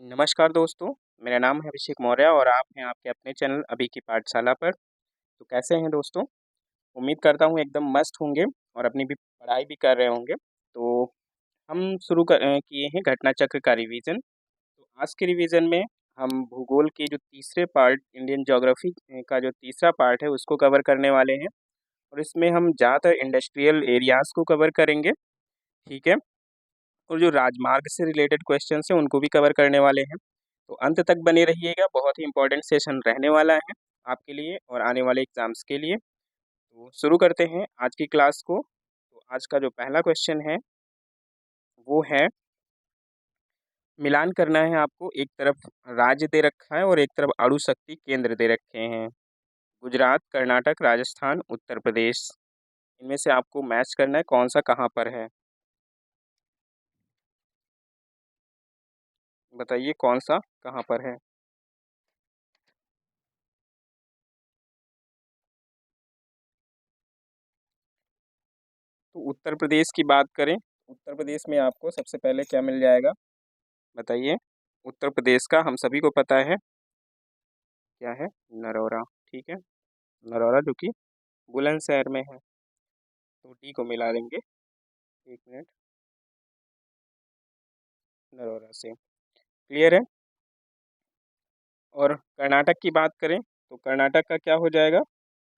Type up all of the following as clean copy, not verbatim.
नमस्कार दोस्तों, मेरा नाम है अभिषेक मौर्य और आप हैं आपके अपने चैनल अभी की पाठशाला पर। तो कैसे हैं दोस्तों? उम्मीद करता हूँ एकदम मस्त होंगे और अपनी भी पढ़ाई भी कर रहे होंगे। तो हम किए हैं घटना चक्र का रिवीजन। तो आज के रिवीजन में हम भूगोल के जो तीसरे पार्ट इंडियन ज्योग्राफी का जो तीसरा पार्ट है उसको कवर करने वाले हैं और इसमें हम ज़्यादातर इंडस्ट्रियल एरियाज़ को कवर करेंगे, ठीक है? और जो राजमार्ग से रिलेटेड क्वेश्चंस हैं उनको भी कवर करने वाले हैं। तो अंत तक बने रहिएगा, बहुत ही इम्पोर्टेंट सेशन रहने वाला है आपके लिए और आने वाले एग्ज़ाम्स के लिए। तो शुरू करते हैं आज की क्लास को। तो आज का जो पहला क्वेश्चन है वो है, मिलान करना है आपको। एक तरफ राज्य दे रखा है और एक तरफ अणु शक्ति केंद्र दे रखे हैं। गुजरात, कर्नाटक, राजस्थान, उत्तर प्रदेश। इनमें से आपको मैच करना है कौन सा कहाँ पर है। बताइए कौन सा कहाँ पर है। तो उत्तर प्रदेश की बात करें, उत्तर प्रदेश में आपको सबसे पहले क्या मिल जाएगा बताइए। उत्तर प्रदेश का हम सभी को पता है क्या है, नरोरा। ठीक है, नरोरा जो कि बुलंदशहर में है। तो डी को मिला देंगे, एक मिनट, नरोरा से। क्लियर है। और कर्नाटक की बात करें तो कर्नाटक का क्या हो जाएगा,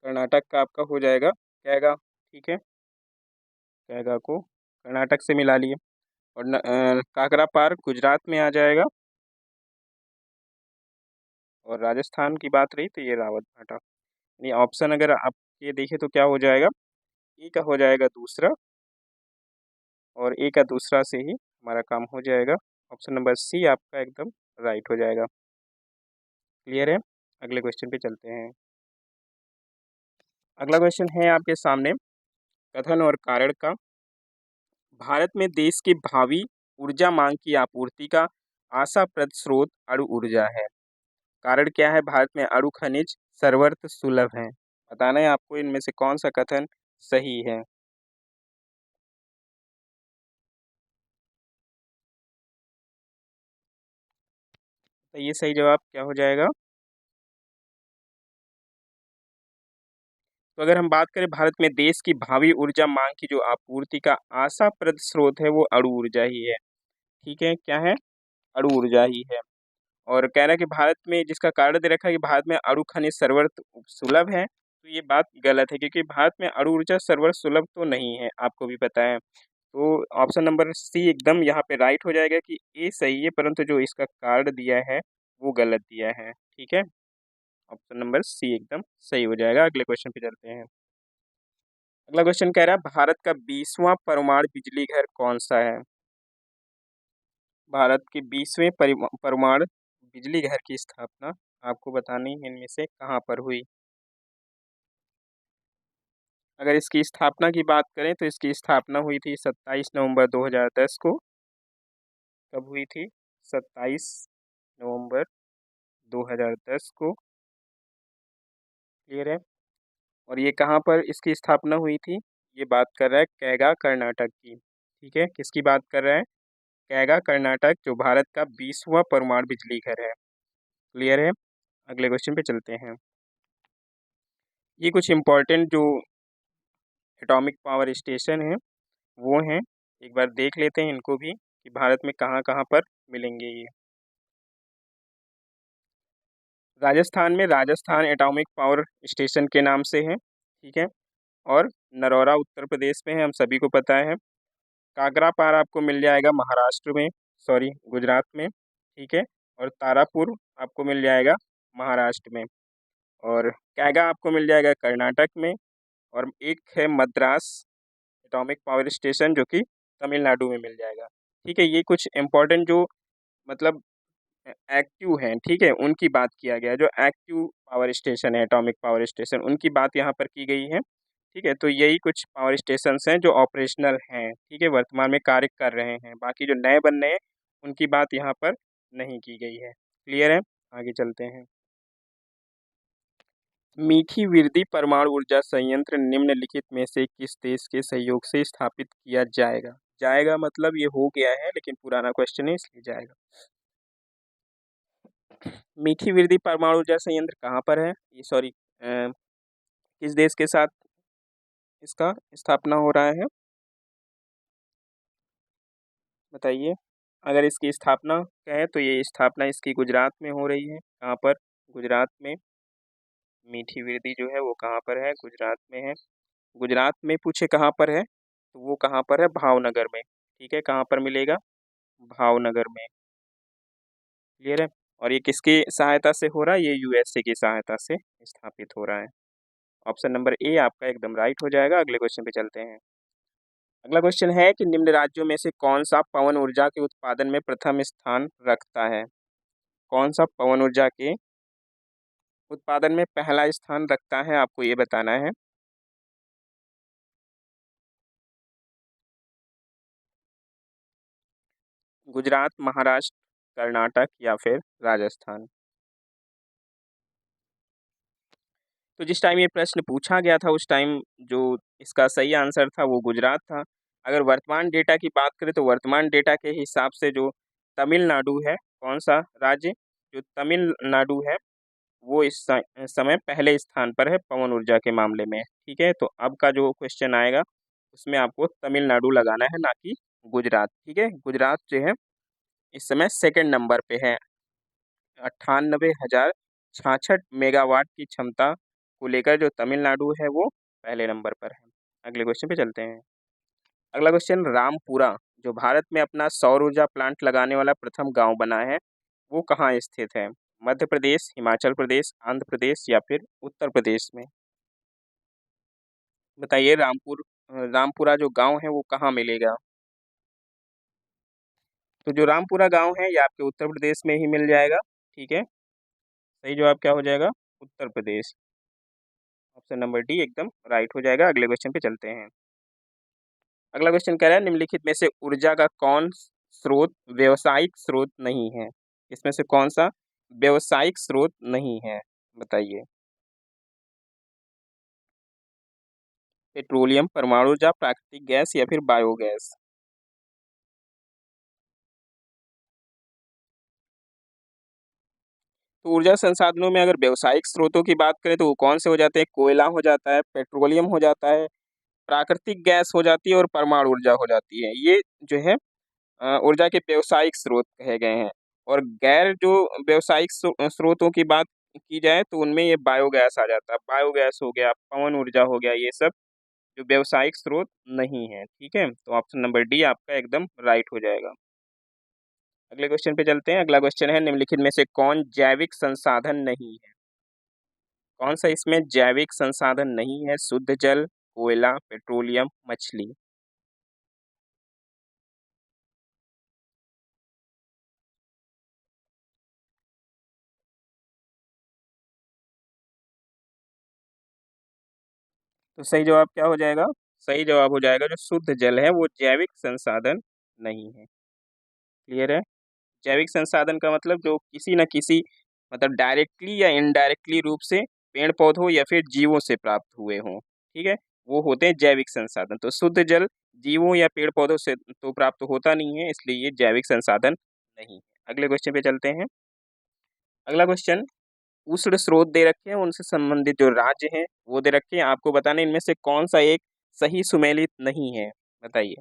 कर्नाटक का आपका हो जाएगा कैगा। ठीक है, कैगा को कर्नाटक से मिला लिए। और काकरा पार गुजरात में आ जाएगा। और राजस्थान की बात रही तो ये रावत भाटा। यानी ऑप्शन अगर आप ये देखें तो क्या हो जाएगा, ई का हो जाएगा दूसरा और ए का दूसरा से ही हमारा काम हो जाएगा। ऑप्शन नंबर सी आपका एकदम राइट हो जाएगा। क्लियर है। अगले क्वेश्चन पे चलते हैं। अगला क्वेश्चन है आपके सामने, कथन और कारण का। भारत में देश की भावी ऊर्जा मांग की आपूर्ति का आशाप्रद स्रोत अणु ऊर्जा है। कारण क्या है, भारत में अणु खनिज सर्वत्र सुलभ है। बताना है आपको इनमें से कौन सा कथन सही है। तो ये सही जवाब क्या हो जाएगा। तो अगर हम बात करें भारत में देश की भावी ऊर्जा मांग की जो आपूर्ति का आशाप्रद स्रोत है वो अणु ऊर्जा ही है। ठीक है, क्या है, अणु ऊर्जा ही है। और कह रहा है कि भारत में, जिसका कारण दे रखा है कि भारत में अणु खनिज सर्वत्र सुलभ है, तो ये बात गलत है क्योंकि भारत में अणु ऊर्जा सर्वत्र सुलभ तो नहीं है, आपको भी पता है। तो ऑप्शन नंबर सी एकदम यहाँ पे राइट हो जाएगा कि ए सही है, परंतु जो इसका कारण दिया है वो गलत दिया है। ठीक है, ऑप्शन नंबर सी एकदम सही हो जाएगा। अगले क्वेश्चन पे चलते हैं। अगला क्वेश्चन कह रहा है, भारत का 20वां परमाणु बिजली घर कौन सा है। भारत के 20वें परमाणु बिजली घर की स्थापना आपको बतानी है इनमें से कहाँ पर हुई। अगर इसकी स्थापना की बात करें तो इसकी स्थापना हुई थी 27 नवंबर 2010 को। कब हुई थी, 27 नवंबर 2010 को। क्लियर है। और ये कहाँ पर इसकी स्थापना हुई थी, ये बात कर रहा है कैगा कर्नाटक की। ठीक है, किसकी बात कर रहा है, कैगा कर्नाटक, जो भारत का 20वां परमाणु बिजली घर है। क्लियर है। अगले क्वेश्चन पे चलते हैं। ये कुछ इम्पोर्टेंट जो एटॉमिक पावर स्टेशन है वो हैं, एक बार देख लेते हैं इनको भी कि भारत में कहाँ कहाँ पर मिलेंगे ये। राजस्थान में राजस्थान एटॉमिक पावर स्टेशन के नाम से है। ठीक है। और नरौरा उत्तर प्रदेश में है, हम सभी को पता है। काकरा पार आपको मिल जाएगा महाराष्ट्र में, सॉरी गुजरात में। ठीक है। और तारापुर आपको मिल जाएगा महाराष्ट्र में। और कैगा आपको मिल जाएगा कर्नाटक में। और एक है मद्रास एटॉमिक पावर स्टेशन जो कि तमिलनाडु में मिल जाएगा। ठीक है, ये कुछ इम्पोर्टेंट जो मतलब एक्टिव हैं, ठीक है, उनकी बात किया गया है। जो एक्टिव पावर स्टेशन है, एटॉमिक पावर स्टेशन, उनकी बात यहाँ पर की गई है। ठीक है, तो यही कुछ पावर स्टेशंस हैं जो ऑपरेशनल हैं, ठीक है, वर्तमान में कार्य कर रहे हैं। बाकी जो नए बन रहे हैं उनकी बात यहाँ पर नहीं की गई है। क्लियर है। आगे चलते हैं। मीठी विरदी परमाणु ऊर्जा संयंत्र निम्नलिखित में से किस देश के सहयोग से स्थापित किया जाएगा। जाएगा मतलब ये हो गया है, लेकिन पुराना क्वेश्चन है इसलिए जाएगा। मीठी वृद्धि परमाणु ऊर्जा संयंत्र कहाँ पर है, ये सॉरी किस देश के साथ इसका स्थापना हो रहा है, बताइए। अगर इसकी स्थापना कहें तो ये स्थापना इसकी गुजरात में हो रही है। कहाँ पर? गुजरात में। मीठी वृद्धि जो है वो कहाँ पर है? गुजरात में है। गुजरात में पूछे कहाँ पर है तो वो कहाँ पर है? भावनगर में। ठीक है, कहाँ पर मिलेगा? भावनगर में। क्लियर है। और ये किसकी सहायता से हो रहा है? ये यूएसए की सहायता से स्थापित हो रहा है। ऑप्शन नंबर ए आपका एकदम राइट हो जाएगा। अगले क्वेश्चन पे चलते हैं। अगला क्वेश्चन है कि निम्न राज्यों में से कौन सा पवन ऊर्जा के उत्पादन में प्रथम स्थान रखता है? कौन सा पवन ऊर्जा के उत्पादन में पहला स्थान रखता है, आपको ये बताना है। गुजरात, महाराष्ट्र, कर्नाटक या फिर राजस्थान। तो जिस टाइम ये प्रश्न पूछा गया था उस टाइम जो इसका सही आंसर था वो गुजरात था। अगर वर्तमान डेटा की बात करें तो वर्तमान डेटा के हिसाब से जो तमिलनाडु है, कौन सा राज्य? जो तमिलनाडु है वो इस समय पहले स्थान पर है पवन ऊर्जा के मामले में। ठीक है, तो अब का जो क्वेश्चन आएगा उसमें आपको तमिलनाडु लगाना है, ना कि गुजरात। ठीक है, गुजरात जो है इस समय सेकंड नंबर पे है। 98,066 मेगावाट की क्षमता को लेकर जो तमिलनाडु है वो पहले नंबर पर है। अगले क्वेश्चन पे चलते हैं। अगला क्वेश्चन, रामपुरा जो भारत में अपना सौर ऊर्जा प्लांट लगाने वाला प्रथम गांव बना है वो कहाँ स्थित है? मध्य प्रदेश, हिमाचल प्रदेश, आंध्र प्रदेश या फिर उत्तर प्रदेश में? बताइए, रामपुरा जो गांव है वो कहाँ मिलेगा? तो जो रामपुरा गांव है ये आपके उत्तर प्रदेश में ही मिल जाएगा। ठीक है, सही जवाब क्या हो जाएगा? Uttar Pradesh. Option number D एकदम राइट हो जाएगा। अगले क्वेश्चन पे चलते हैं। अगला क्वेश्चन कह रहा है निम्नलिखित में से ऊर्जा का कौन स्रोत व्यवसायिक स्रोत नहीं है? इसमें से कौन सा व्यवसायिक स्रोत नहीं है, बताइए। पेट्रोलियम, परमाणु ऊर्जा, प्राकृतिक गैस या फिर बायोगैस? तो ऊर्जा संसाधनों में अगर व्यवसायिक स्रोतों की बात करें तो वो कौन से हो जाते हैं? कोयला हो जाता है, पेट्रोलियम हो जाता है, प्राकृतिक गैस हो जाती है और परमाणु ऊर्जा हो जाती है। ये जो है ऊर्जा के व्यवसायिक स्रोत कहे गए हैं। और गैर जो व्यवसायिक स्रोतों की बात की जाए तो उनमें ये बायोगैस आ जाता है। बायोगैस हो गया, पवन ऊर्जा हो गया, ये सब जो व्यवसायिक स्रोत नहीं है। ठीक है, तो ऑप्शन नंबर डी आपका एकदम राइट हो जाएगा। अगले क्वेश्चन पे चलते हैं। अगला क्वेश्चन है निम्नलिखित में से कौन जैविक संसाधन नहीं है? कौन सा इसमें जैविक संसाधन नहीं है? शुद्ध जल, कोयला, पेट्रोलियम, मछली? तो सही जवाब क्या हो जाएगा? सही जवाब हो जाएगा जो शुद्ध जल है वो जैविक संसाधन नहीं है। क्लियर है। जैविक संसाधन का मतलब जो किसी न किसी मतलब डायरेक्टली या इनडायरेक्टली रूप से पेड़ पौधों या फिर जीवों से प्राप्त हुए हों। ठीक है, वो होते हैं जैविक संसाधन। तो शुद्ध जल जीवों या पेड़ पौधों से तो प्राप्त होता नहीं है, इसलिए ये जैविक संसाधन नहीं है। अगले क्वेश्चन पे चलते हैं। अगला क्वेश्चन, उष्ण स्रोत दे रखे हैं, उनसे संबंधित जो राज्य हैं वो दे रखे हैं, आपको बताना है इनमें से कौन सा एक सही सुमेलित नहीं है, बताइए।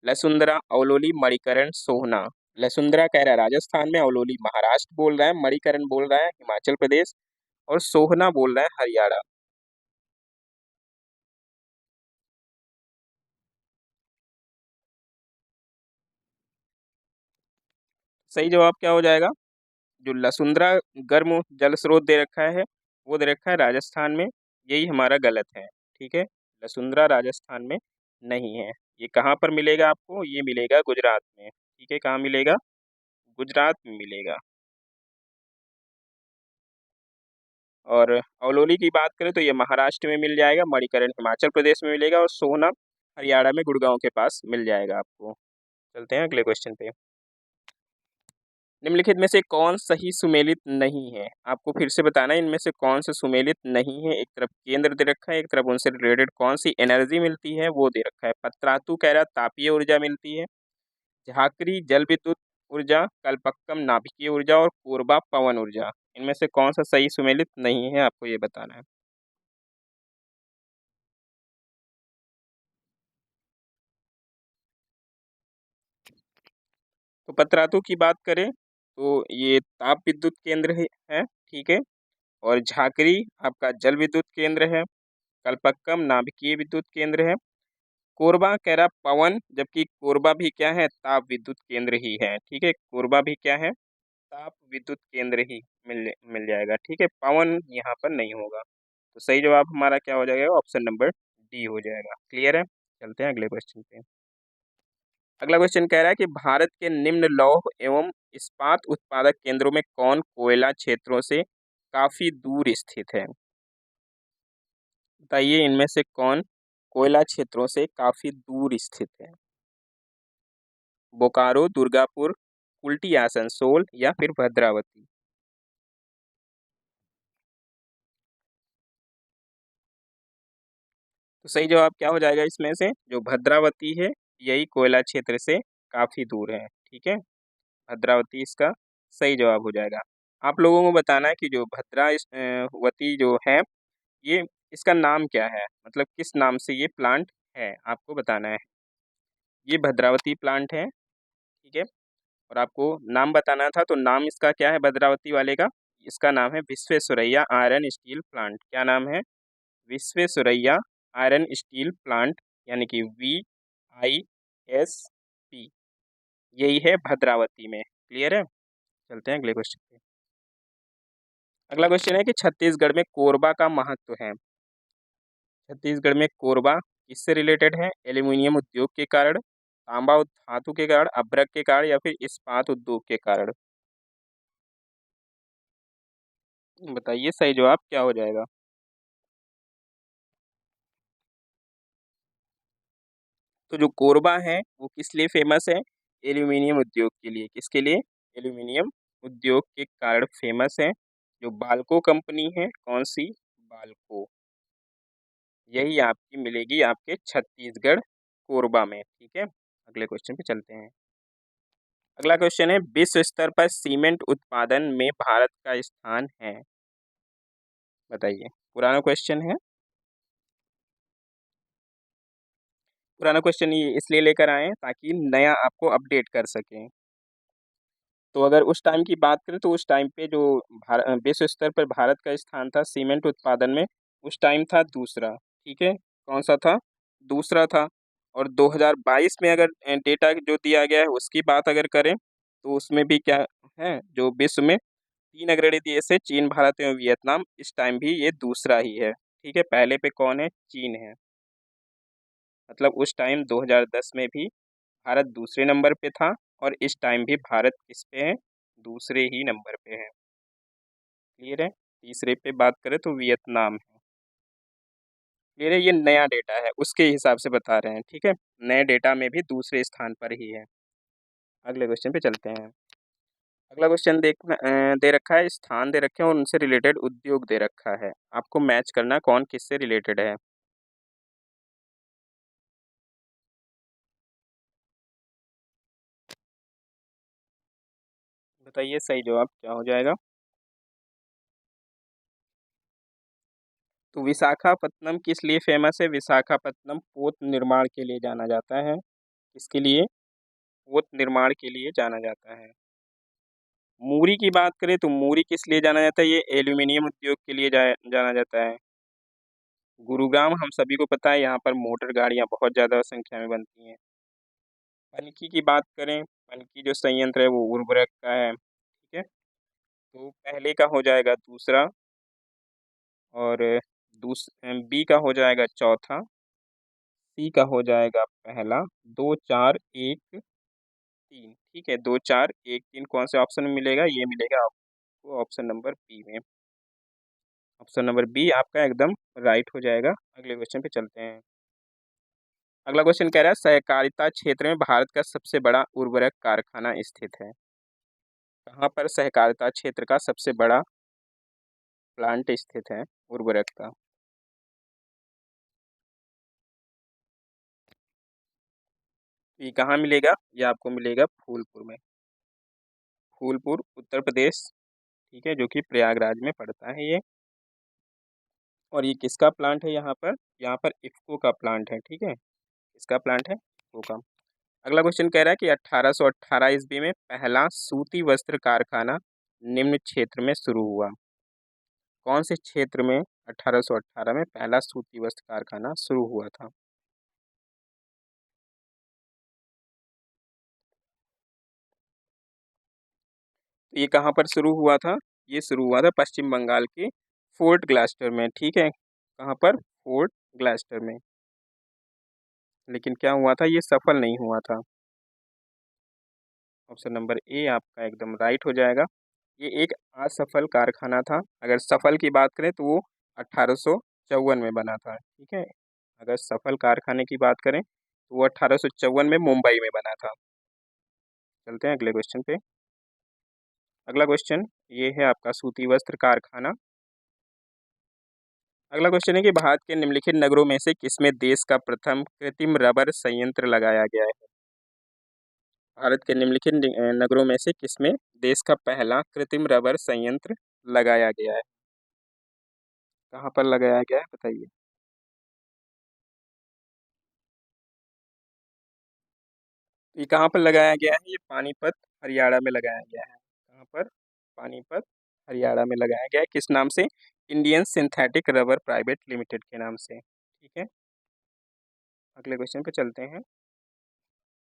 लसुंदरा, अवलोली, मणिकरण, सोहना? लसुंदरा कह रहा है राजस्थान में, अवलोली महाराष्ट्र बोल रहा है, मणिकरण बोल रहा है हिमाचल प्रदेश और सोहना बोल रहा है हरियाणा। सही जवाब क्या हो जाएगा? जो लसुंदरा गर्म जल स्रोत दे रखा है वो दे रखा है राजस्थान में, यही हमारा गलत है। ठीक है, लसुंदरा राजस्थान में नहीं है। ये कहाँ पर मिलेगा आपको? ये मिलेगा गुजरात में। ठीक है, कहाँ मिलेगा? गुजरात में मिलेगा। और अवलोली की बात करें तो ये महाराष्ट्र में मिल जाएगा, मणिकरण हिमाचल प्रदेश में मिलेगा और सोहना हरियाणा में गुड़गांव के पास मिल जाएगा आपको। चलते हैं अगले क्वेश्चन पे। निम्नलिखित में से कौन सही सुमेलित नहीं है? आपको फिर से बताना है इनमें से कौन से सुमेलित नहीं है। एक तरफ केंद्र दे रखा है, एक तरफ उनसे रिलेटेड कौन सी एनर्जी मिलती है वो दे रखा है। पतरातु कह रहा है तापीय ऊर्जा मिलती है, झाकरी जल विद्युत ऊर्जा, कल्पक्कम नाभिकीय ऊर्जा और कोरबा पवन ऊर्जा। इनमें से कौन सा सही सुमेलित नहीं है, आपको ये बताना है। तो पतरातू की बात करें तो ये ताप विद्युत केंद्र है, ठीक है। और झाकरी आपका जल विद्युत केंद्र है। कल्पक्कम नाभिकीय विद्युत केंद्र है। कोरबा कह रहा पवन, जबकि कोरबा भी क्या है, ताप विद्युत केंद्र ही है, ठीक है। कोरबा भी क्या है, ताप विद्युत केंद्र ही मिल मिल जाएगा, ठीक है। पवन यहाँ पर नहीं होगा। तो सही जवाब हमारा क्या हो जाएगा, ऑप्शन नंबर डी हो जाएगा। क्लियर है, चलते हैं अगले क्वेश्चन पे। अगला क्वेश्चन कह रहा है कि भारत के निम्न लौह एवं इस्पात उत्पादक केंद्रों में कौन कोयला क्षेत्रों से काफी दूर स्थित है। बताइए इनमें से कौन कोयला क्षेत्रों से काफी दूर स्थित है। बोकारो, दुर्गापुर, कुल्टी, आसनसोल या फिर भद्रावती। तो सही जवाब क्या हो जाएगा इसमें से, जो भद्रावती है यही कोयला क्षेत्र से काफी दूर है, ठीक है। भद्रावती इसका सही जवाब हो जाएगा। आप लोगों को बताना है कि जो वती जो है ये, इसका नाम क्या है, मतलब किस नाम से ये प्लांट है, आपको बताना है। ये भद्रावती प्लांट है, ठीक है। और आपको नाम बताना था, तो नाम इसका क्या है भद्रावती वाले का, इसका नाम है विश्वेश्वरैया आयरन स्टील प्लांट। क्या नाम है, विश्वेश्वरैया आयरन स्टील प्लांट, यानी कि VISP, यही है भद्रावती में। क्लियर है, चलते हैं अगले क्वेश्चन पे। अगला क्वेश्चन है कि छत्तीसगढ़ में कोरबा का महत्व है। छत्तीसगढ़ में कोरबा किससे रिलेटेड है, एल्यूमिनियम उद्योग के कारण, तांबा धातु के कारण, अभ्रक के कारण या फिर इस्पात उद्योग के कारण। बताइए सही जवाब क्या हो जाएगा। तो जो कोरबा है वो किस लिए फेमस है, एल्यूमिनियम उद्योग के लिए। किसके लिए, एल्यूमिनियम उद्योग के कारण फेमस है। जो बाल्को कंपनी है, कौन सी, बाल्को, यही आपकी मिलेगी आपके छत्तीसगढ़ कोरबा में, ठीक है। अगले क्वेश्चन पे चलते हैं। अगला क्वेश्चन है, विश्व स्तर पर सीमेंट उत्पादन में भारत का स्थान है। बताइए, पुराना क्वेश्चन है। पुराना क्वेश्चन ये इसलिए लेकर आए हैं ताकि नया आपको अपडेट कर सकें। तो अगर उस टाइम की बात करें तो उस टाइम पे जो विश्व स्तर पर भारत का स्थान था सीमेंट उत्पादन में, उस टाइम था दूसरा, ठीक है। कौन सा था, दूसरा था। और 2022 में अगर डेटा जो दिया गया है उसकी बात अगर करें तो उसमें भी क्या है, जो विश्व में तीन अग्रणी देश है, चीन, भारत एवं वियतनाम, इस टाइम भी ये दूसरा ही है, ठीक है। पहले पे कौन है, चीन है। मतलब उस टाइम 2010 में भी भारत दूसरे नंबर पे था, और इस टाइम भी भारत किस पे है, दूसरे ही नंबर पे है। क्लियर है, तीसरे पे बात करें तो वियतनाम है। क्लियर है, ये नया डेटा है उसके हिसाब से बता रहे हैं, ठीक है। नए डेटा में भी दूसरे स्थान पर ही है। अगले क्वेश्चन पे चलते हैं। अगला क्वेश्चन दे रखा है, स्थान दे रखे हैं और उनसे रिलेटेड उद्योग दे रखा है। आपको मैच करना कौन किससे रिलेटेड है। बताइए सही जवाब क्या हो जाएगा। तो विशाखापत्तनम किस लिए फेमस है, विशाखापत्तनम पोत निर्माण के लिए जाना जाता है। किसके लिए, पोत निर्माण के लिए जाना जाता है। मूरी की बात करें तो मूरी किस लिए जाना जाता है, ये एल्यूमिनियम उद्योग के लिए जाना जाता है। गुरुग्राम हम सभी को पता है, यहाँ पर मोटर गाड़ियाँ बहुत ज़्यादा संख्या में बनती हैं। पनकी की बात करें, पनकी जो संयंत्र है वो उर्वरक का है, ठीक है। तो पहले का हो जाएगा दूसरा, और बी का हो जाएगा चौथा, सी का हो जाएगा पहला, 2 4 1 3, ठीक है। 2 4 1 3 कौन से ऑप्शन में मिलेगा, ये मिलेगा आपको ऑप्शन नंबर बी में। ऑप्शन नंबर बी आपका एकदम राइट हो जाएगा। अगले क्वेश्चन पे चलते हैं। अगला क्वेश्चन कह रहा है, सहकारिता क्षेत्र में भारत का सबसे बड़ा उर्वरक कारखाना स्थित है। कहाँ पर सहकारिता क्षेत्र का सबसे बड़ा प्लांट स्थित है उर्वरक का। ये कहाँ मिलेगा, ये आपको मिलेगा फूलपुर में। फूलपुर उत्तर प्रदेश, ठीक है, जो कि प्रयागराज में पड़ता है ये। और ये किसका प्लांट है यहाँ पर इफ़को का प्लांट है, ठीक है, इसका प्लांट है इफ़को का। अगला क्वेश्चन कह रहा है कि 1818 ईस्वी में पहला सूती वस्त्र कारखाना निम्न क्षेत्र में शुरू हुआ। कौन से क्षेत्र में 1818 में पहला सूती वस्त्र कारखाना शुरू हुआ था? तो ये कहाँ पर शुरू हुआ था? ये शुरू हुआ था पश्चिम बंगाल के फोर्ट ग्लास्टर में, ठीक है, कहाँ पर? फोर्ट ग्लास्टर में। लेकिन क्या हुआ था, ये सफल नहीं हुआ था। ऑप्शन नंबर ए आपका एकदम राइट हो जाएगा। ये एक असफल कारखाना था। अगर सफल की बात करें तो वो 1854 में बना था, ठीक है। अगर सफल कारखाने की बात करें तो वो 1854 में मुंबई में बना था। चलते हैं अगले क्वेश्चन पे। अगला क्वेश्चन ये है आपका सूती वस्त्र कारखाना। अगला क्वेश्चन है कि भारत के निम्नलिखित नगरों में से किसमें देश का प्रथम कृत्रिम रबर संयंत्र लगाया गया है? भारत के निम्नलिखित नगरों में से किसमें देश का पहला कृत्रिम रबर संयंत्र लगाया गया है? कहाँ पर लगाया गया है बताइए। ये कहाँ पर लगाया गया है? ये पानीपत हरियाणा में लगाया गया है। कहाँ पर? पानीपत हरियाणा में लगाया गया है। किस नाम से? Indian synthetic rubber private limited के नाम से, ठीक है। अगले क्वेश्चन पे चलते हैं।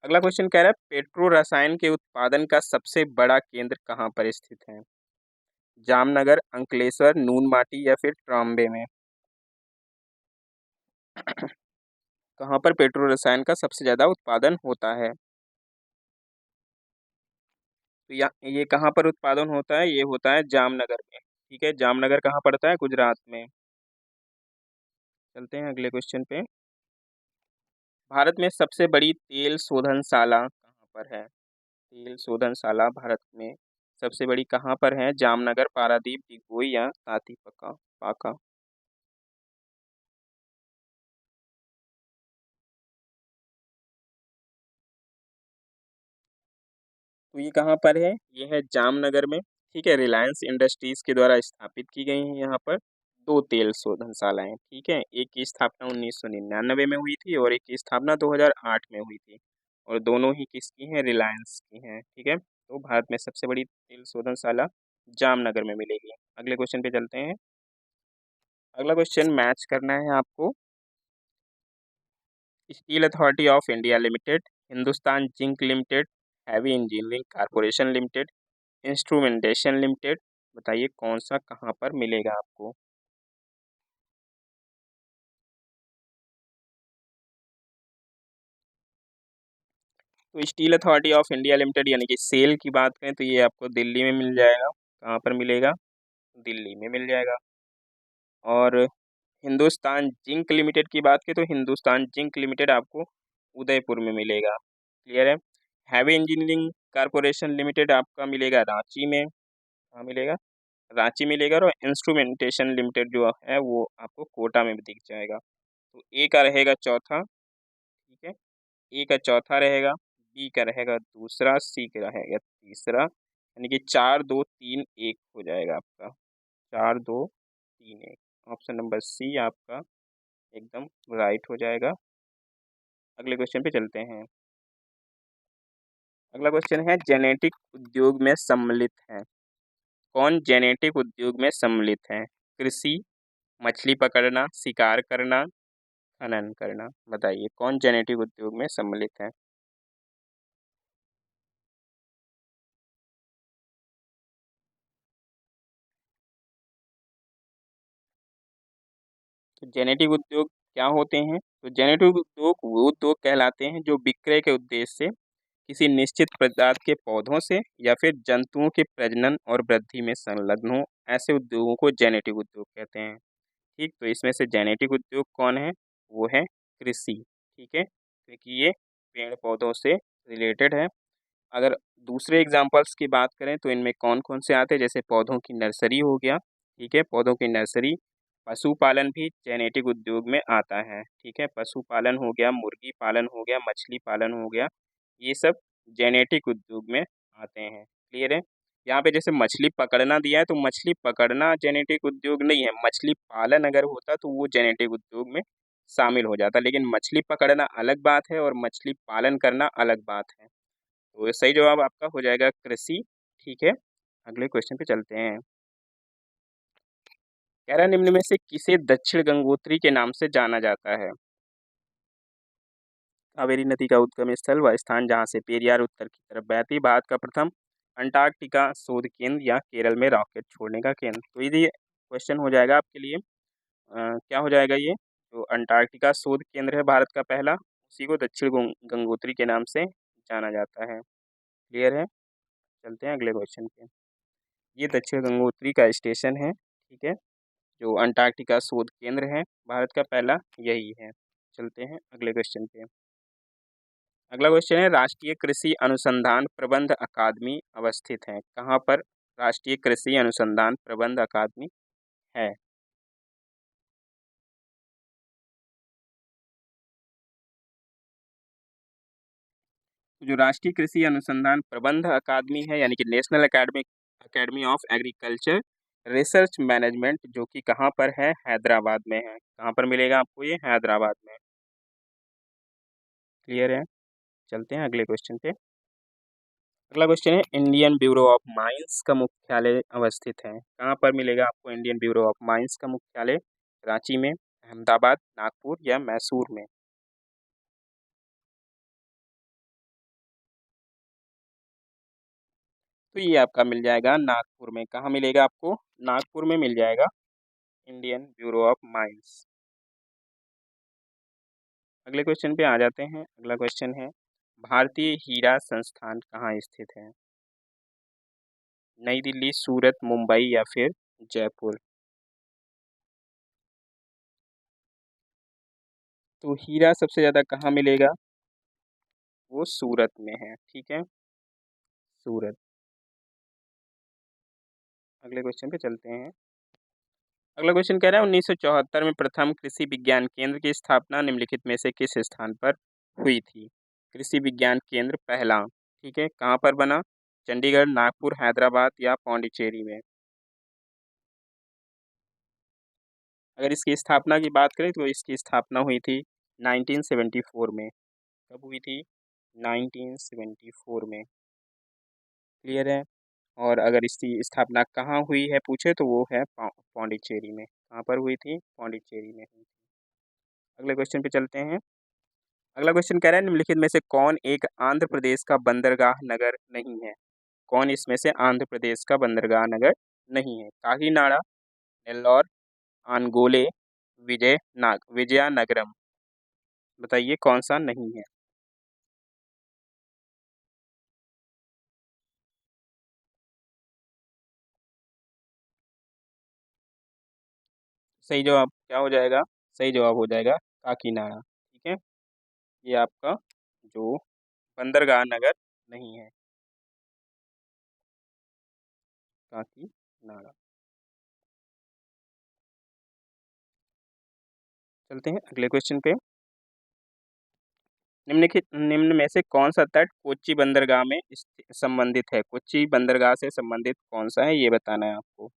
अगला क्वेश्चन कह रहा है पेट्रो रसायन के उत्पादन का सबसे बड़ा केंद्र कहाँ पर स्थित है? जामनगर, अंकलेश्वर, नून माटी या फिर ट्रॉम्बे में? कहाँ पर पेट्रो रसायन का सबसे ज्यादा उत्पादन होता है? तो ये कहाँ पर उत्पादन होता है? ये होता है जामनगर में, ठीक है। जामनगर कहाँ पड़ता है? गुजरात में। चलते हैं अगले क्वेश्चन पे। भारत में सबसे बड़ी तेल शोधनशाला कहाँ पर है? तेल शोधनशाला भारत में सबसे बड़ी कहाँ पर है? जामनगर, पारादीप, डिगबोई या ताती पका पाका? तो ये कहाँ पर है? ये है जामनगर में, ठीक है। रिलायंस इंडस्ट्रीज के द्वारा स्थापित की गई है यहाँ पर दो तेल शोधनशालाएं, ठीक है। एक की स्थापना 1999 में हुई थी और एक की स्थापना 2008 में हुई थी। और दोनों ही किसकी हैं? रिलायंस की हैं, ठीक है। तो भारत में सबसे बड़ी तेल शोधनशाला जामनगर में मिलेगी। अगले क्वेश्चन पे चलते हैं। अगला क्वेश्चन मैच करना है आपको। Steel authority of India limited, Hindustan zinc limited, heavy engineering corporation limited, instrumentation limited, बताइए कौन सा कहाँ पर मिलेगा आपको? तो steel authority of India limited यानी कि सेल की बात करें तो ये आपको दिल्ली में मिल जाएगा। कहाँ पर मिलेगा? दिल्ली में मिल जाएगा। और हिंदुस्तान जिंक लिमिटेड की बात करें तो हिंदुस्तान जिंक लिमिटेड आपको उदयपुर में मिलेगा। क्लियर है। हैवी इंजीनियरिंग कारपोरेशन लिमिटेड आपका मिलेगा रांची में। कहाँ मिलेगा? रांची मिलेगा। और इंस्ट्रूमेंटेशन लिमिटेड जो है वो आपको कोटा में भी दिख जाएगा। तो ए का रहेगा चौथा, ठीक है। ए का चौथा रहेगा, बी का रहेगा दूसरा, सी का रहेगा तीसरा, यानी कि 4 2 3 1 हो जाएगा आपका। 4 2 3 1। ऑप्शन नंबर सी आपका एकदम राइट हो जाएगा। अगले क्वेश्चन पे चलते हैं। अगला क्वेश्चन है जेनेटिक उद्योग में सम्मिलित है। कौन जेनेटिक उद्योग में सम्मिलित है? कृषि, मछली पकड़ना, शिकार करना, खनन करना, बताइए कौन जेनेटिक उद्योग में सम्मिलित है? तो जेनेटिक उद्योग क्या होते हैं? तो जेनेटिक उद्योग वो उद्योग कहलाते हैं जो विक्रय के उद्देश्य से किसी निश्चित प्रजाति के पौधों से या फिर जंतुओं के प्रजनन और वृद्धि में संलग्न हो। ऐसे उद्योगों को जेनेटिक उद्योग कहते हैं, ठीक। तो इसमें से जेनेटिक उद्योग कौन है? वो है कृषि, ठीक है, क्योंकि ये पेड़ पौधों से रिलेटेड है। अगर दूसरे एग्जाम्पल्स की बात करें तो इनमें कौन कौन से आते हैं? जैसे पौधों की नर्सरी हो गया, ठीक है, पौधों की नर्सरी। पशुपालन भी जेनेटिक उद्योग में आता है, ठीक है। पशुपालन हो गया, मुर्गी पालन हो गया, मछली पालन हो गया, ये सब जेनेटिक उद्योग में आते हैं। क्लियर है। यहाँ पे जैसे मछली पकड़ना दिया है तो मछली पकड़ना जेनेटिक उद्योग नहीं है, मछली पालन अगर होता तो वो जेनेटिक उद्योग में शामिल हो जाता, लेकिन मछली पकड़ना अलग बात है और मछली पालन करना अलग बात है। तो सही जवाब आपका हो जाएगा कृषि। ठीक है, अगले क्वेश्चन पे चलते हैं। कह रहा है निम्न में से किसे दक्षिण गंगोत्री के नाम से जाना जाता है? कावेरी नदी का उद्गम स्थल व स्थान जहाँ से पेरियार उत्तर की तरफ बहती, भारत का प्रथम अंटार्कटिका शोध केंद्र या केरल में रॉकेट छोड़ने का केंद्र। तो ये क्वेश्चन हो जाएगा आपके लिए क्या हो जाएगा ये जो अंटार्कटिका शोध केंद्र है भारत का पहला, उसी को दक्षिण गंगोत्री के नाम से जाना जाता है। क्लियर है, चलते हैं अगले क्वेश्चन पे। ये दक्षिण गंगोत्री का स्टेशन है, ठीक है, जो अंटार्कटिका शोध केंद्र है भारत का पहला यही है। चलते हैं अगले क्वेश्चन पे। अगला क्वेश्चन है राष्ट्रीय कृषि अनुसंधान प्रबंध अकादमी अवस्थित है कहाँ पर? राष्ट्रीय कृषि अनुसंधान प्रबंध अकादमी है। जो राष्ट्रीय कृषि अनुसंधान प्रबंध अकादमी है यानी कि national academic academy of agriculture research management, जो कि कहाँ पर है? हैदराबाद में है। कहाँ पर मिलेगा आपको ये? हैदराबाद में। क्लियर है, चलते हैं अगले क्वेश्चन पे। अगला क्वेश्चन है इंडियन ब्यूरो ऑफ माइंस का मुख्यालय अवस्थित है कहाँ पर मिलेगा आपको? इंडियन ब्यूरो ऑफ माइंस का मुख्यालय रांची में, अहमदाबाद, नागपुर या मैसूर में? तो ये आपका मिल जाएगा नागपुर में। कहाँ मिलेगा आपको? नागपुर में मिल जाएगा इंडियन ब्यूरो ऑफ माइंस। अगले क्वेश्चन पे आ जाते हैं। अगला क्वेश्चन है भारतीय हीरा संस्थान कहाँ स्थित है? नई दिल्ली, सूरत, मुंबई या फिर जयपुर? तो हीरा सबसे ज़्यादा कहाँ मिलेगा? वो सूरत में है, ठीक है, सूरत। अगले क्वेश्चन पे चलते हैं। अगला क्वेश्चन कह रहा है 1974 में प्रथम कृषि विज्ञान केंद्र की स्थापना निम्नलिखित में से किस स्थान पर हुई थी? कृषि विज्ञान केंद्र पहला, ठीक है, कहाँ पर बना? चंडीगढ़, नागपुर, हैदराबाद या पौंडीचेरी में? अगर इसकी स्थापना की बात करें तो इसकी स्थापना हुई थी 1974 में। कब हुई थी? 1974 में। क्लियर है, और अगर इसकी स्थापना कहाँ हुई है पूछे तो वो है पौंडीचेरी में। कहाँ पर हुई थी? पौंडीचेरी में हुई थी। अगले क्वेश्चन पे चलते हैं। अगला क्वेश्चन कह रहा है निम्नलिखित में से कौन एक आंध्र प्रदेश का बंदरगाह नगर नहीं है? कौन इसमें से आंध्र प्रदेश का बंदरगाह नगर नहीं है? काकीनाडा, नेल्लौर, आनगोले, विजयनगरम? बताइए कौन सा नहीं है? सही जवाब क्या हो जाएगा? सही जवाब हो जाएगा काकीनाडा, ठीक है, ये आपका जो बंदरगाह नगर नहीं है, काकीनाडा। चलते हैं अगले क्वेश्चन पे। निम्नलिखित निम्न में से कौन सा तट कोच्चि बंदरगाह में संबंधित है? कोच्चि बंदरगाह से संबंधित कौन सा है ये बताना है आपको।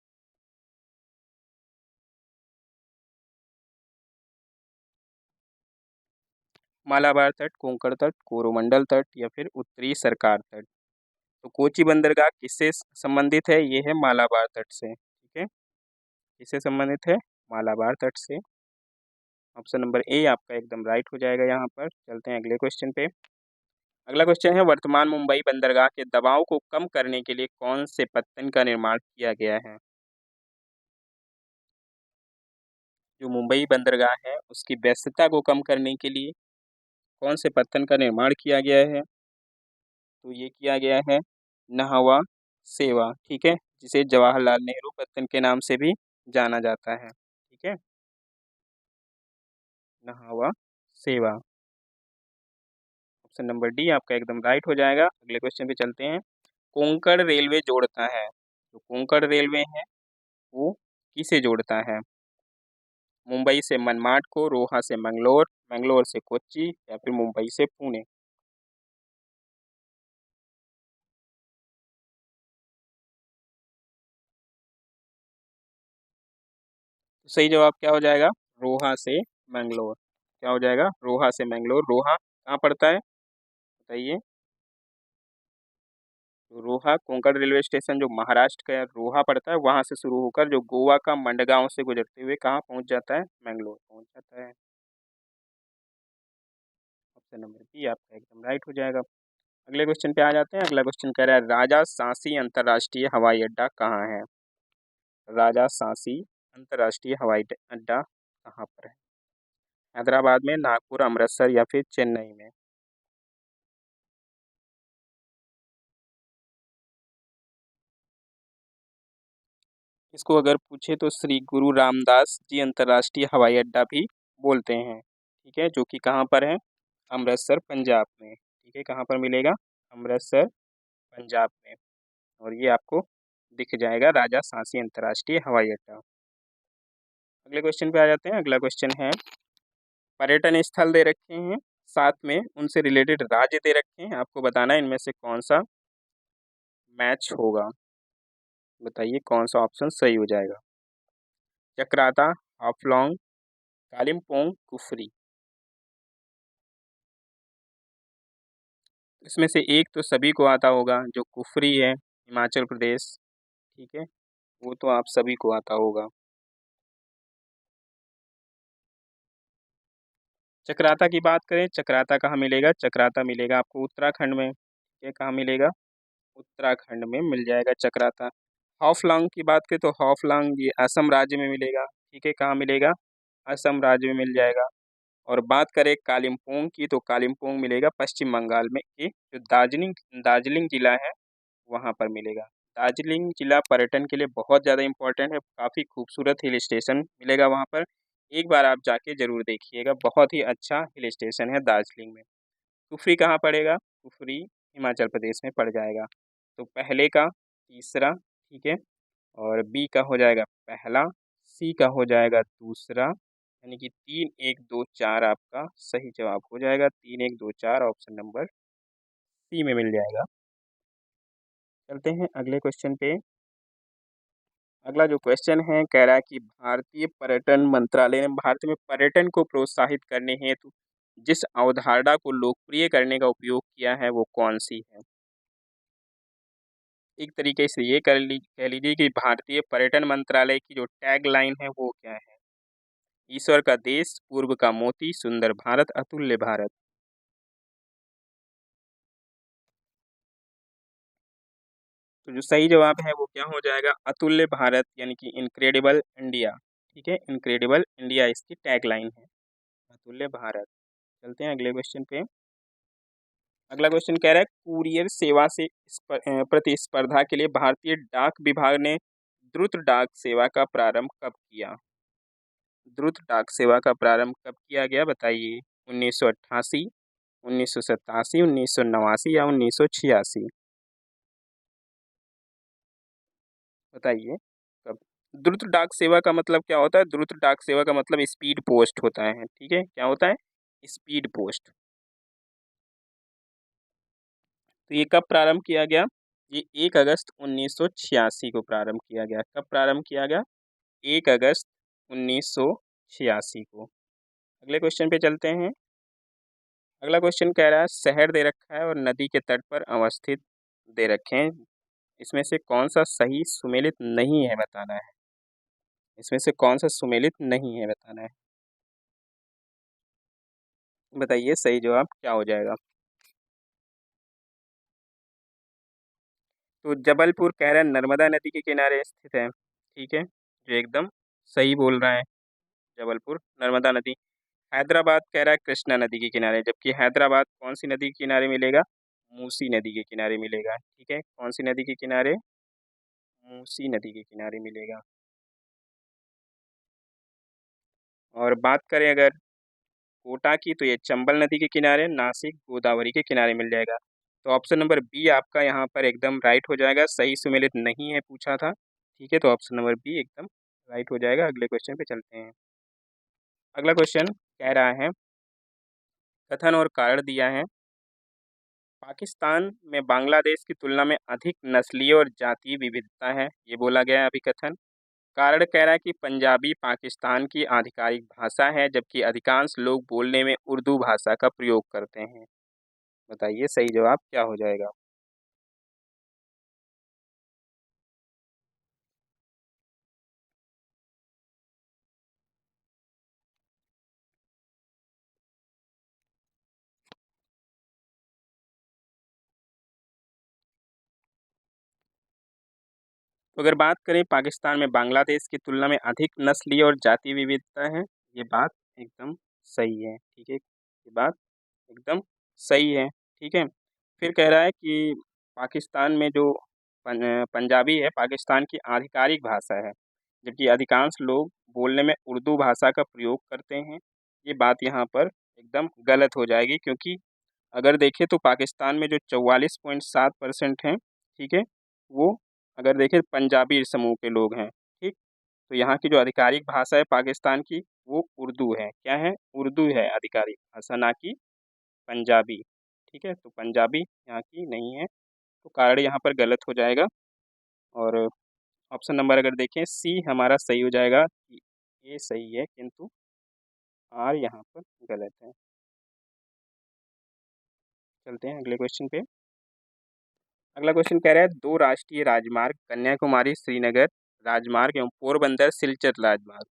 मालाबार तट, कोंकण तट, कोरोमंडल तट या फिर उत्तरी सरकार तट? तो कोच्चि बंदरगाह किससे संबंधित है? ये है मालाबार तट से, ठीक है, किससे संबंधित है? मालाबार तट से। ऑप्शन नंबर ए आपका एकदम राइट हो जाएगा यहाँ पर। चलते हैं अगले क्वेश्चन पे। अगला क्वेश्चन है वर्तमान मुंबई बंदरगाह के दबाव को कम करने के लिए कौन से पत्तन का निर्माण किया गया है? जो मुंबई बंदरगाह है उसकी व्यस्तता को कम करने के लिए कौन से पत्तन का निर्माण किया गया है? तो ये किया गया है नहवा सेवा, ठीक है, जिसे जवाहरलाल नेहरू पत्तन के नाम से भी जाना जाता है, ठीक है, नहवा सेवा। ऑप्शन नंबर डी आपका एकदम राइट हो जाएगा। अगले क्वेश्चन पे चलते हैं। कोंकण रेलवे जोड़ता है, तो कोंकण रेलवे है वो किसे जोड़ता है? मुंबई से मनमाड को, रोहा से मंगलोर, मंगलोर से कोच्चि या फिर मुंबई से पुणे? सही जवाब क्या हो जाएगा? रोहा से मैंगलोर। क्या हो जाएगा? रोहा से मैंगलोर। रोहा कहाँ पड़ता है बताइए? तो रोहा कोंकण रेलवे स्टेशन जो महाराष्ट्र का रोहा पड़ता है, वहां से शुरू होकर जो गोवा का मंडगांव से गुजरते हुए कहाँ पहुंच जाता है? मैंगलोर पहुंच जाता है। ऑप्शन नंबर बी आपका एकदम राइट हो जाएगा। अगले क्वेश्चन पे आ जाते हैं। अगला क्वेश्चन कह रहा है राजा सांसी अंतर्राष्ट्रीय हवाई अड्डा कहाँ है? राजा सांसी अंतर्राष्ट्रीय हवाई अड्डा कहाँ पर है? हैदराबाद में, नागपुर, अमृतसर या फिर चेन्नई में? इसको अगर पूछे तो श्री गुरु रामदास जी अंतर्राष्ट्रीय हवाई अड्डा भी बोलते हैं। ठीक है, जो कि कहाँ पर है? अमृतसर पंजाब में। ठीक है, कहाँ पर मिलेगा? अमृतसर पंजाब में। और ये आपको दिख जाएगा राजा सांसी अंतर्राष्ट्रीय हवाई अड्डा। अगले क्वेश्चन पे आ जाते हैं। अगला क्वेश्चन है पर्यटन स्थल दे रखे हैं, साथ में उनसे रिलेटेड राज्य दे रखे हैं, आपको बताना है इनमें से कौन सा मैच होगा। बताइए कौन सा ऑप्शन सही हो जाएगा? चक्राता, हाफलॉन्ग, कालिम्पोंग, कुफरी। इसमें से एक तो सभी को आता होगा, जो कुफरी है हिमाचल प्रदेश। ठीक है, वो तो आप सभी को आता होगा। चक्राता की बात करें, चक्राता कहाँ मिलेगा? चक्राता मिलेगा आपको उत्तराखंड में। ठीक है, कहाँ मिलेगा? उत्तराखंड में मिल जाएगा चक्राता। हाफलॉन्ग की बात करें तो हाफलॉन्ग ये असम राज्य में मिलेगा। ठीक है, कहाँ मिलेगा? असम राज्य में मिल जाएगा। और बात करें कालिम्पोंग की तो कालिम्पोंग मिलेगा पश्चिम बंगाल में, ये जो दार्जिलिंग दार्जिलिंग जिला है वहाँ पर मिलेगा। दार्जिलिंग जिला पर्यटन के लिए बहुत ज़्यादा इम्पोर्टेंट है, काफ़ी खूबसूरत हिल स्टेशन मिलेगा वहाँ पर। एक बार आप जाके ज़रूर देखिएगा, बहुत ही अच्छा हिल स्टेशन है दार्जिलिंग में। कुफरी कहाँ पड़ेगा? कुफरी हिमाचल प्रदेश में पड़ जाएगा। तो पहले का तीसरा, ठीक है, और बी का हो जाएगा पहला, सी का हो जाएगा दूसरा, यानी कि 3 1 2 4 आपका सही जवाब हो जाएगा। 3 1 2 4 ऑप्शन नंबर सी में मिल जाएगा। चलते हैं अगले क्वेश्चन पे। अगला जो क्वेश्चन है कह रहा है कि भारतीय पर्यटन मंत्रालय ने भारत में पर्यटन को प्रोत्साहित करने हेतु जिस अवधारणा को लोकप्रिय करने का उपयोग किया है वो कौन सी है? एक तरीके से ये कह लीजिए कि भारतीय पर्यटन मंत्रालय की जो टैग लाइन है वो क्या है? ईश्वर का देश, पूर्व का मोती, सुंदर भारत, अतुल्य भारत। तो जो सही जवाब है वो क्या हो जाएगा? अतुल्य भारत, यानी कि इनक्रेडिबल इंडिया। ठीक है, इनक्रेडिबल इंडिया इसकी टैग लाइन है, अतुल्य भारत। चलते हैं अगले क्वेश्चन पे। अगला क्वेश्चन कह रहा है कुरियर सेवा से प्रतिस्पर्धा के लिए भारतीय डाक विभाग ने द्रुत डाक सेवा का प्रारंभ कब किया? द्रुत डाक सेवा का प्रारंभ कब किया गया बताइए? 1988, 1987, 1989 या 1986? बताइए कब? द्रुत डाक सेवा का मतलब क्या होता है? द्रुत डाक सेवा का मतलब स्पीड पोस्ट होता है। ठीक है, क्या होता है? Speed post. तो ये कब प्रारंभ किया गया? ये 1 अगस्त 1986 को प्रारंभ किया गया। कब प्रारंभ किया गया? 1 अगस्त 1986 को। अगले क्वेश्चन पे चलते हैं। अगला क्वेश्चन कह रहा है शहर दे रखा है और नदी के तट पर अवस्थित दे रखे हैं, इसमें से कौन सा सही सुमेलित नहीं है बताना है। इसमें से कौन सा सुमेलित नहीं है बताना है। बताइए सही जवाब क्या हो जाएगा? तो जबलपुर कह रहा है नर्मदा नदी के किनारे स्थित है। ठीक है, जो एकदम सही बोल रहा है, जबलपुर नर्मदा नदी। हैदराबाद कह रहा है कृष्णा नदी के किनारे, जबकि हैदराबाद कौन सी नदी के किनारे मिलेगा? मूसी नदी के किनारे मिलेगा। ठीक है, कौन सी नदी के किनारे? मूसी नदी के किनारे मिलेगा। और बात करें अगर कोटा की तो ये चंबल नदी के किनारे, नासिक गोदावरी के किनारे मिल जाएगा। तो ऑप्शन नंबर बी आपका यहाँ पर एकदम राइट हो जाएगा, सही सुमेलित नहीं है पूछा था। ठीक है, तो ऑप्शन नंबर बी एकदम राइट हो जाएगा। अगले क्वेश्चन पे चलते हैं। अगला क्वेश्चन कह रहा है कथन और कारण दिया है पाकिस्तान में बांग्लादेश की तुलना में अधिक नस्लीय और जातीय विविधता है, ये बोला गया है अभी कथन। कारण कह रहा है कि पंजाबी पाकिस्तान की आधिकारिक भाषा है, जबकि अधिकांश लोग बोलने में उर्दू भाषा का प्रयोग करते हैं। बताइए सही जवाब क्या हो जाएगा? तो अगर बात करें पाकिस्तान में बांग्लादेश की तुलना में अधिक नस्लीय और जातीय विविधता है, ये बात एकदम सही है, ठीक है? ये बात एकदम सही है, ठीक है? फिर कह रहा है कि पाकिस्तान में जो पंजाबी है, पाकिस्तान की आधिकारिक भाषा है, जबकि अधिकांश लोग बोलने में उर्दू भाषा का प्रयोग करते हैं। ये बात यहाँ पर एकदम गलत हो जाएगी, क्योंकि अगर देखें तो पाकिस्तान में जो 44.7% हैं, ठीक है? वो अगर देखें पंजाबी समूह के लोग हैं, ठीक? तो यहाँ की जो आधिकारिक भाषा है पाकिस्तान की, वो उर्दू है। क्या है? उर्दू है आधिकारिक भाषा, ना कि पंजाबी, ठीक है? तो पंजाबी यहाँ की नहीं है, तो कारण यहाँ पर गलत हो जाएगा। और ऑप्शन नंबर अगर देखें सी हमारा सही हो जाएगा कि ए सही है, किंतु आर यहाँ पर गलत है। चलते हैं अगले क्वेश्चन पे। अगला क्वेश्चन कह रहा है, दो राष्ट्रीय राजमार्ग कन्याकुमारी श्रीनगर राजमार्ग एवं पोरबंदर सिलचर राजमार्ग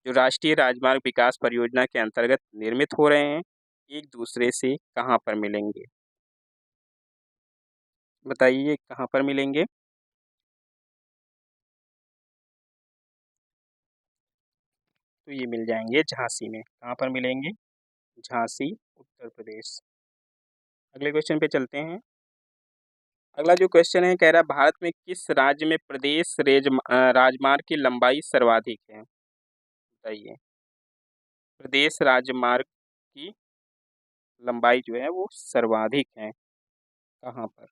जो राष्ट्रीय राजमार्ग विकास परियोजना के अंतर्गत निर्मित हो रहे हैं, एक दूसरे से कहाँ पर मिलेंगे? बताइए कहाँ पर मिलेंगे? तो ये मिल जाएंगे झांसी में। कहाँ पर मिलेंगे? झांसी, उत्तर प्रदेश। अगले क्वेश्चन पे चलते हैं। अगला जो क्वेश्चन है कह रहा है, भारत में किस राज्य में राजमार्ग की लंबाई सर्वाधिक है? बताइए। प्रदेश राजमार्ग की लंबाई जो है वो सर्वाधिक है कहाँ पर?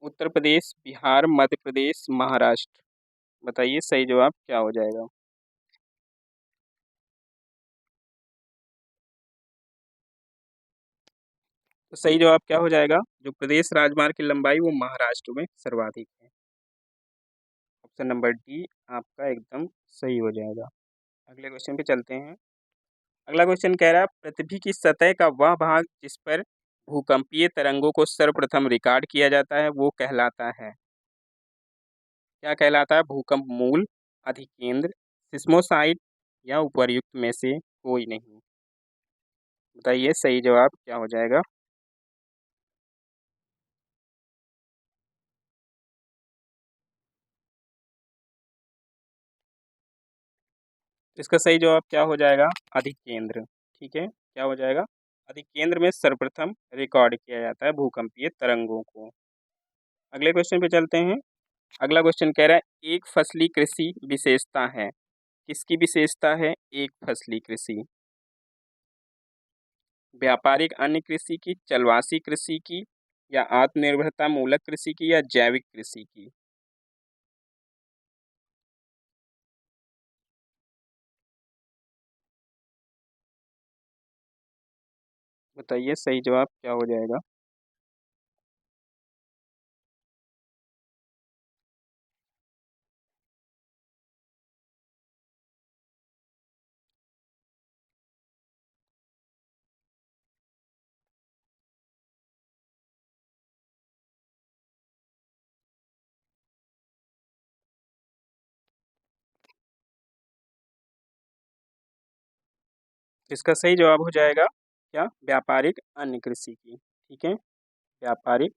उत्तर प्रदेश, बिहार, मध्य प्रदेश, महाराष्ट्र। बताइए सही जवाब क्या हो जाएगा? तो सही जवाब क्या हो जाएगा? जो प्रदेश राजमार्ग की लंबाई वो महाराष्ट्र में सर्वाधिक है। ऑप्शन नंबर डी आपका एकदम सही हो जाएगा। अगले क्वेश्चन पे चलते हैं। अगला क्वेश्चन कह रहा है, पृथ्वी की सतह का वह भाग जिस पर भूकंपीय तरंगों को सर्वप्रथम रिकॉर्ड किया जाता है वो कहलाता है? क्या कहलाता है? भूकंप मूल, अधिकेंद्र, सिस्मोसाइट या उपर्युक्त में से कोई नहीं? बताइए सही जवाब क्या हो जाएगा? इसका सही जवाब क्या हो जाएगा? अधिकेंद्र। ठीक है, क्या हो जाएगा? अधिकेंद्र में सर्वप्रथम रिकॉर्ड किया जाता है भूकंपीय तरंगों को। अगले क्वेश्चन पे चलते हैं। अगला क्वेश्चन कह रहा है, एक फसली कृषि विशेषता है। किसकी विशेषता है एक फसली कृषि? व्यापारिक अन्य कृषि की, चलवासी कृषि की, या आत्मनिर्भरता मूलक कृषि की, या जैविक कृषि की? बताइए सही जवाब क्या हो जाएगा? इसका सही जवाब हो जाएगा क्या? व्यापारिक अन्य कृषि की। ठीक है, व्यापारिक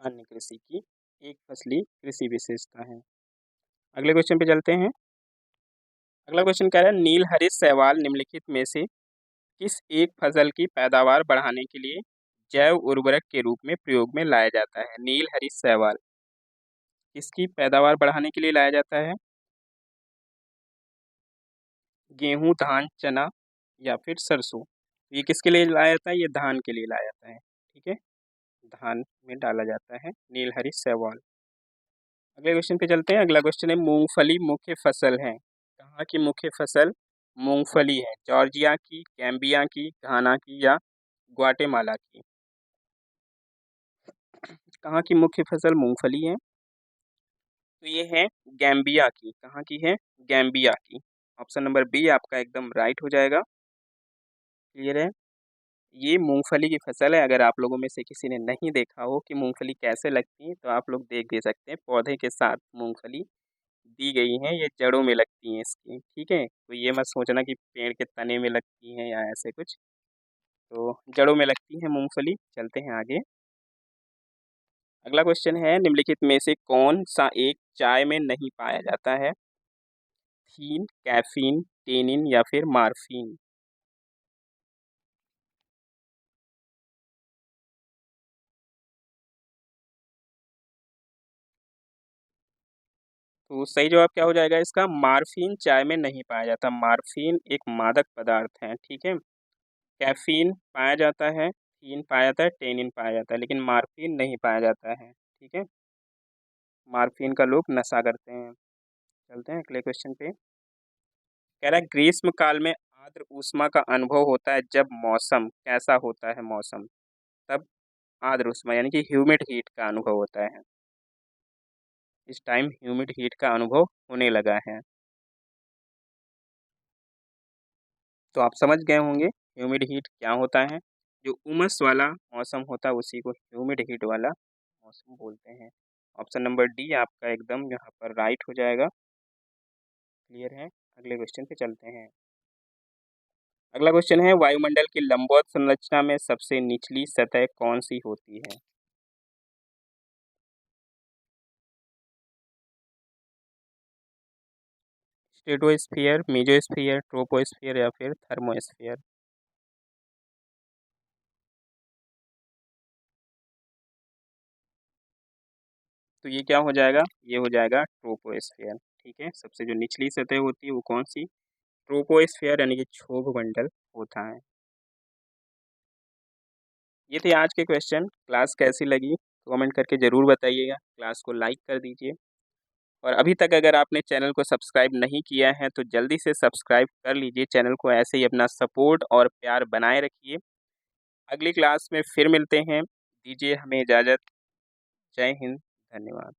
अन्य कृषि की एक फसली कृषि विशेषता है। अगले क्वेश्चन पे चलते हैं। अगला क्वेश्चन कह रहा है, नील हरित शैवाल निम्नलिखित में से किस एक फसल की पैदावार बढ़ाने के लिए जैव उर्वरक के रूप में प्रयोग में लाया जाता है? नील हरित शैवाल किसकी पैदावार बढ़ाने के लिए लाया जाता है? गेहूं, धान, चना या फिर सरसों? ये किसके लिए लाया जाता है? ये धान के लिए लाया जाता है। ठीक है, धान में डाला जाता है नील हरित शैवाल। अगले क्वेश्चन पे चलते हैं। अगला क्वेश्चन है, मूंगफली मुख्य फसल है। कहाँ की मुख्य फसल मूंगफली है? जॉर्जिया की, कैम्बिया की, घाना की, या ग्वाटेमाला की? कहाँ की मुख्य फसल मूंगफली है? तो ये है गैम्बिया की, कहाँ की है? गैम्बिया की। ऑप्शन नंबर बी आपका एकदम राइट हो जाएगा। क्लियर है? ये मूँगफली की फसल है, अगर आप लोगों में से किसी ने नहीं देखा हो कि मूँगफली कैसे लगती है, तो आप लोग देख भी सकते हैं। पौधे के साथ मूँगफली दी गई हैं, ये जड़ों में लगती हैं इसकी, ठीक है? तो ये मत सोचना कि पेड़ के तने में लगती हैं या ऐसे कुछ, तो जड़ों में लगती है मूँगफली। चलते हैं आगे। अगला क्वेश्चन है, निम्नलिखित में से कौन-सा एक चाय में नहीं पाया जाता है? थीन, कैफ़ीन, टेनिन या फिर मार्फीन? तो सही जवाब क्या हो जाएगा इसका? मार्फीन चाय में नहीं पाया जाता। मार्फीन एक मादक पदार्थ है, ठीक है? कैफ़ीन पाया जाता है, थीन पाया जाता है, टेनिन पाया जाता है, लेकिन मार्फीन नहीं पाया जाता है, ठीक है? मार्फीन का लोग नशा करते हैं। चलते हैं अगले क्वेश्चन पे। कह रहा है ग्रीष्म काल में आर्द्र ऊष्मा का अनुभव होता है जब मौसम कैसा होता है मौसम? तब आर्द्र ऊष्मा यानी कि ह्यूमिड हीट का अनुभव होता है। इस टाइम ह्यूमिड हीट का अनुभव होने लगा है। तो आप समझ गए होंगे ह्यूमिड हीट क्या होता है। जो उमस वाला मौसम होता है उसी को ह्यूमिड हीट वाला मौसम बोलते हैं। ऑप्शन नंबर डी आपका एकदम यहाँ पर राइट हो जाएगा। क्लियर है? अगले क्वेश्चन पे चलते हैं। अगला क्वेश्चन है, वायुमंडल की लंबवत संरचना में सबसे निचली सतह कौन सी होती है? स्ट्रेटोस्फियर, मेसोस्फियर, ट्रोपोस्फियर या फिर थर्मोस्फियर? तो ये क्या हो जाएगा? ये हो जाएगा ट्रोपोस्फियर। ठीक है, सबसे जो निचली सतह होती है वो कौन सी? ट्रोपोस्फियर यानी कि क्षोभ मंडल होता है। ये थे आज के क्वेश्चन। क्लास कैसी लगी कमेंट करके ज़रूर बताइएगा। क्लास को लाइक कर दीजिए और अभी तक अगर आपने चैनल को सब्सक्राइब नहीं किया है तो जल्दी से सब्सक्राइब कर लीजिए। चैनल को ऐसे ही अपना सपोर्ट और प्यार बनाए रखिए। अगली क्लास में फिर मिलते हैं। दीजिए हमें इजाज़त। जय हिंद, धन्यवाद।